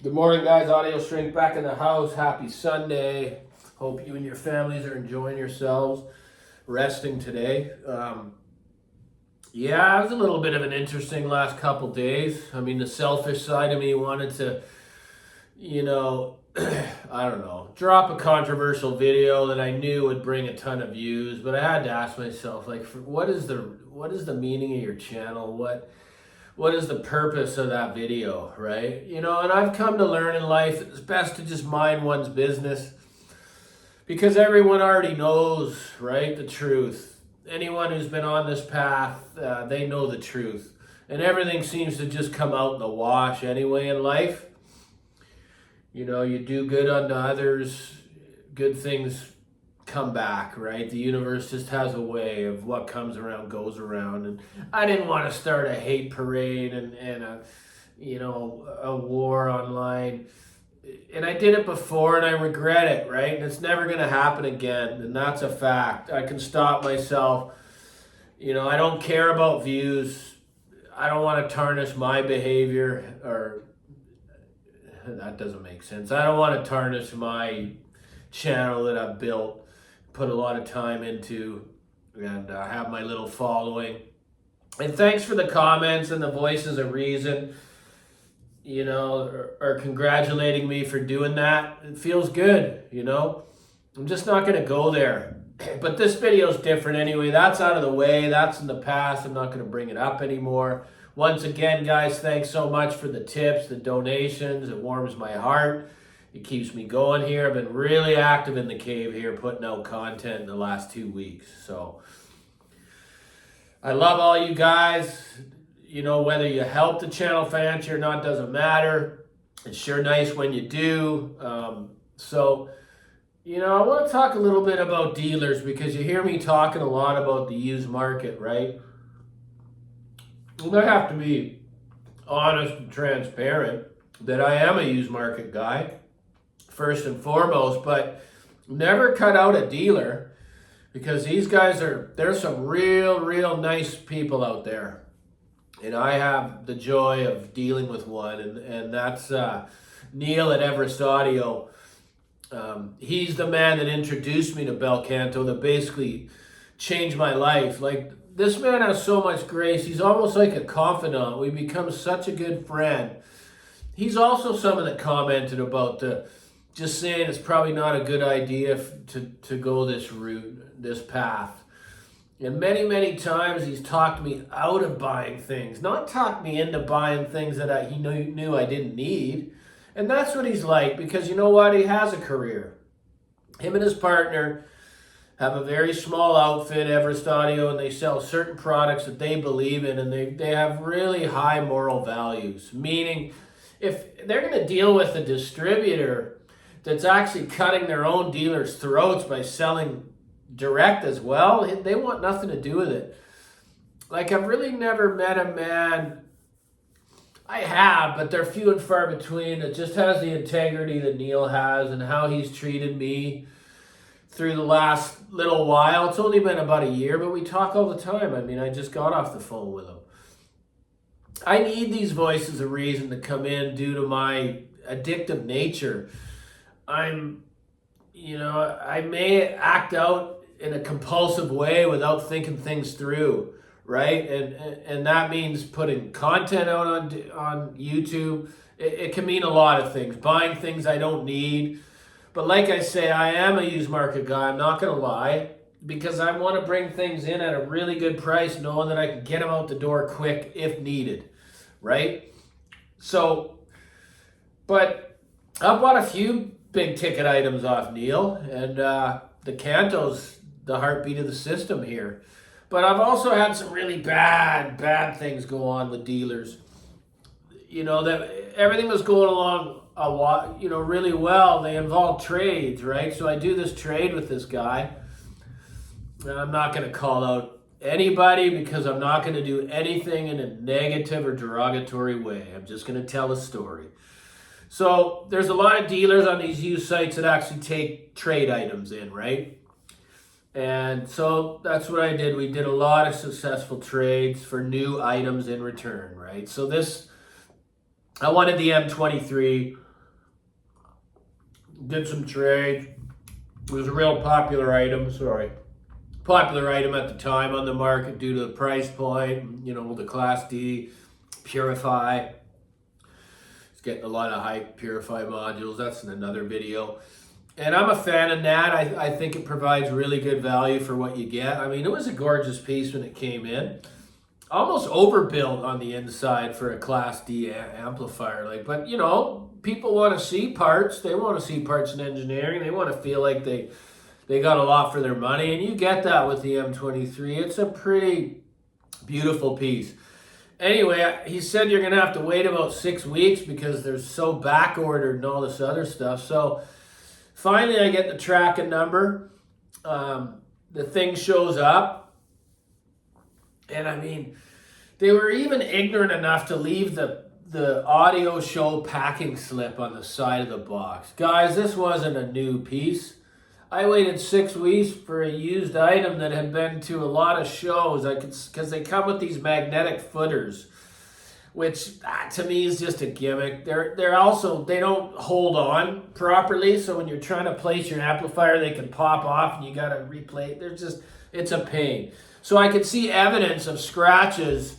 Good morning, guys. Audio Shrink back in the house. Happy Sunday. Hope you and your families are enjoying yourselves, resting today. Yeah, it was a little bit of an interesting last couple days. I mean, the selfish side of me wanted to, I don't know, drop a controversial video that I knew would bring a ton of views, but I had to ask myself, like, what is the meaning of your channel? What is the purpose of that video, right? And I've come to learn in life that it's best to just mind one's business because everyone already knows, right, the truth. Anyone who's been on this path, they know the truth. And everything seems to just come out in the wash anyway in life. You do good unto others, good things come back, right? The universe just has a way of what comes around goes around, and I didn't want to start a hate parade and a war online, and I did it before and I regret it, right? And it's never going to happen again, and that's a fact. I can stop myself. I don't care about views. I don't want to tarnish my behavior, or that doesn't make sense. I don't want to tarnish my channel that I've built, put a lot of time into, and have my little following. And thanks for the comments and the voices of reason, are congratulating me for doing that. It feels good, I'm just not going to go there. But this video is different anyway. That's out of the way. That's in the past. I'm not going to bring it up anymore. Once again, guys, thanks so much for the tips, the donations. It warms my heart. It keeps me going here. I've been really active in the cave here, putting out content in the last 2 weeks. So I love all you guys. Whether you help the channel financially or not doesn't matter. It's sure nice when you do. I want to talk a little bit about dealers because you hear me talking a lot about the used market, right? And I have to be honest and transparent that I am a used market guy, first and foremost, but never cut out a dealer because these guys there's some real nice people out there. And I have the joy of dealing with one, and that's Neil at Everest Audio. He's the man that introduced me to Belcanto, that basically changed my life. Like, this man has so much grace. He's almost like a confidant. We become such a good friend. He's also someone that commented about just saying it's probably not a good idea to go this route, this path. And many times he's talked me out of buying things, not talked me into buying things that he knew I didn't need. And that's what he's like, because you know what? He has a career. Him and his partner have a very small outfit, Everest Audio, and they sell certain products that they believe in, and they have really high moral values. Meaning, if they're going to deal with a distributor that's actually cutting their own dealers' throats by selling direct as well, they want nothing to do with it. Like, I've really never met a man, I have, but they're few and far between, that just has the integrity that Neil has and how he's treated me through the last little while. It's only been about a year, but we talk all the time. I mean, I just got off the phone with him. I need these voices of reason to come in due to my addictive nature. I may act out in a compulsive way without thinking things through, right? And that means putting content out on YouTube. It can mean a lot of things. Buying things I don't need. But like I say, I am a used market guy. I'm not going to lie, because I want to bring things in at a really good price, knowing that I can get them out the door quick if needed, right? So, but I bought a few big ticket items off Neil, and the Canto's the heartbeat of the system here. But I've also had some really bad things go on with dealers. That everything was going along really well. They involve trades, right? So I do this trade with this guy. And I'm not going to call out anybody because I'm not going to do anything in a negative or derogatory way. I'm just going to tell a story. So there's a lot of dealers on these used sites that actually take trade items in, right? And so that's what I did. We did a lot of successful trades for new items in return, right? So I wanted the M23. did some trades. It was a real popular item, popular item at the time on the market due to the price point, the Class D Purify. It's getting a lot of hype, Purify modules. That's in another video. And I'm a fan of that. I think it provides really good value for what you get. I mean, it was a gorgeous piece when it came in. Almost overbuilt on the inside for a Class D amplifier. But people want to see parts. They want to see parts in engineering. They want to feel like they got a lot for their money, and you get that with the M23. It's a pretty beautiful piece. Anyway, he said you're going to have to wait about 6 weeks because they're so back ordered and all this other stuff. So finally I get the tracking number. The thing shows up. And I mean, they were even ignorant enough to leave the audio show packing slip on the side of the box. Guys, this wasn't a new piece. I waited 6 weeks for a used item that had been to a lot of shows. Because they come with these magnetic footers, which to me is just a gimmick. They're also, they don't hold on properly, so when you're trying to place your amplifier, they can pop off and you got to replay. It's a pain. So I could see evidence of scratches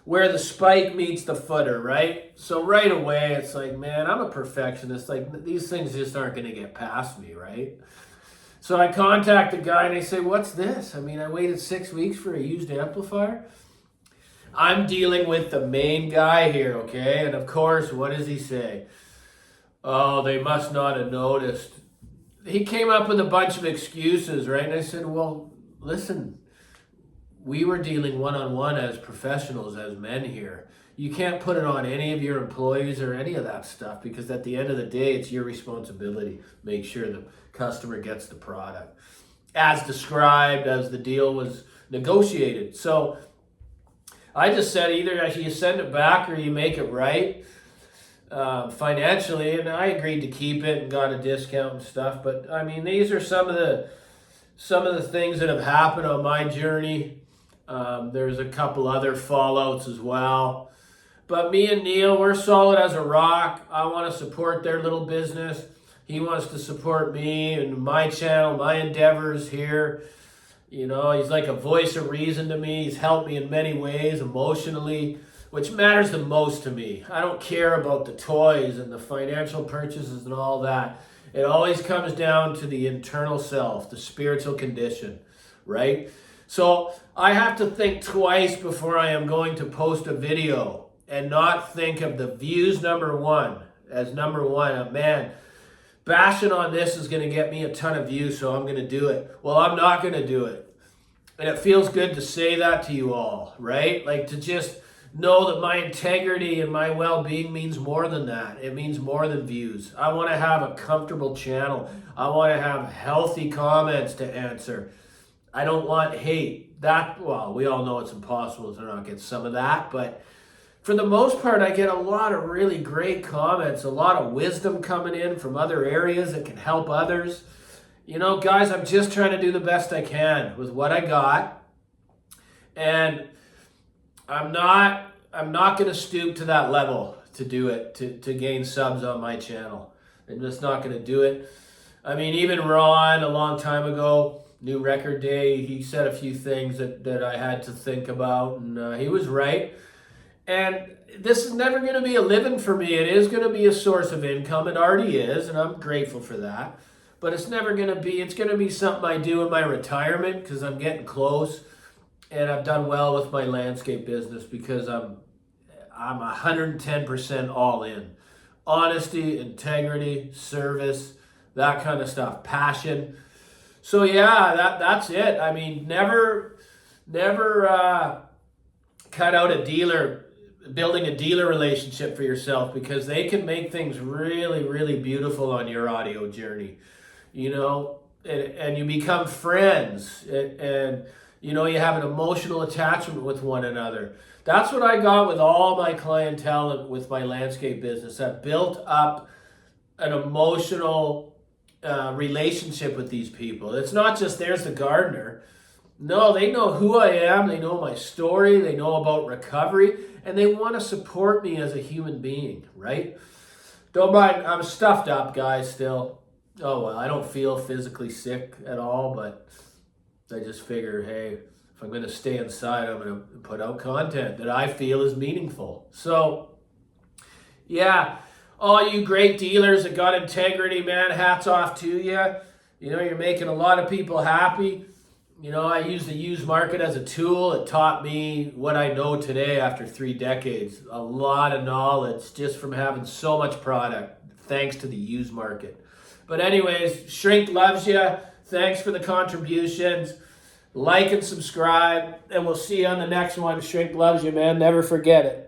where the spike meets the footer, right? So right away, it's like, man, I'm a perfectionist. Like, these things just aren't going to get past me, right? So I contact the guy and I say, what's this? I mean, I waited 6 weeks for a used amplifier. I'm dealing with the main guy here, okay? And of course, what does he say? Oh, they must not have noticed. He came up with a bunch of excuses, right? And I said, well, listen, we were dealing one-on-one as professionals, as men here. You can't put it on any of your employees or any of that stuff, because at the end of the day, it's your responsibility. Make sure the customer gets the product as described, as the deal was negotiated. So I just said, either you send it back or you make it right financially. And I agreed to keep it and got a discount and stuff. But I mean, these are some of the things that have happened on my journey. There's a couple other fallouts as well. But me and Neil, we're solid as a rock. I want to support their little business. He wants to support me and my channel, my endeavors here. He's like a voice of reason to me. He's helped me in many ways emotionally, which matters the most to me. I don't care about the toys and the financial purchases and all that. It always comes down to the internal self, the spiritual condition, right? So I have to think twice before I am going to post a video and not think of the views number one as number one. Man, bashing on this is going to get me a ton of views, so I'm going to do it. Well, I'm not going to do it. And it feels good to say that to you all, right? Like, to just know that my integrity and my well-being means more than that. It means more than views. I want to have a comfortable channel. I want to have healthy comments to answer. I don't want hate. Well, we all know it's impossible to not get some of that, but for the most part, I get a lot of really great comments, a lot of wisdom coming in from other areas that can help others. Guys, I'm just trying to do the best I can with what I got. And I'm not going to stoop to that level to do it, to gain subs on my channel. I'm just not going to do it. I mean, even Ron, a long time ago, New Record Day, he said a few things that I had to think about, and he was right. And this is never going to be a living for me. It is going to be a source of income. It already is, and I'm grateful for that. But it's never going to be, it's going to be something I do in my retirement, because I'm getting close, and I've done well with my landscape business because I'm 110% all in. Honesty, integrity, service, that kind of stuff, passion. So yeah, that's it. I mean, never cut out building a dealer relationship for yourself, because they can make things really, really beautiful on your audio journey, and you become friends, and you have an emotional attachment with one another. That's what I got with all my clientele with my landscape business. I built up an emotional relationship with these people. It's not just there's the gardener. No, they know who I am. They know my story. They know about recovery, and they want to support me as a human being, right? Don't mind, I'm stuffed up, guys, still. Oh, well, I don't feel physically sick at all, but I just figure, hey, if I'm going to stay inside, I'm going to put out content that I feel is meaningful. So, yeah, all you great dealers that got integrity, man, hats off to you. You know, you're making a lot of people happy. You know, I use the used market as a tool. It taught me what I know today after 3 decades. A lot of knowledge just from having so much product, thanks to the used market. But anyways, Shrink loves you. Thanks for the contributions. Like and subscribe, and we'll see you on the next one. Shrink loves you, man. Never forget it.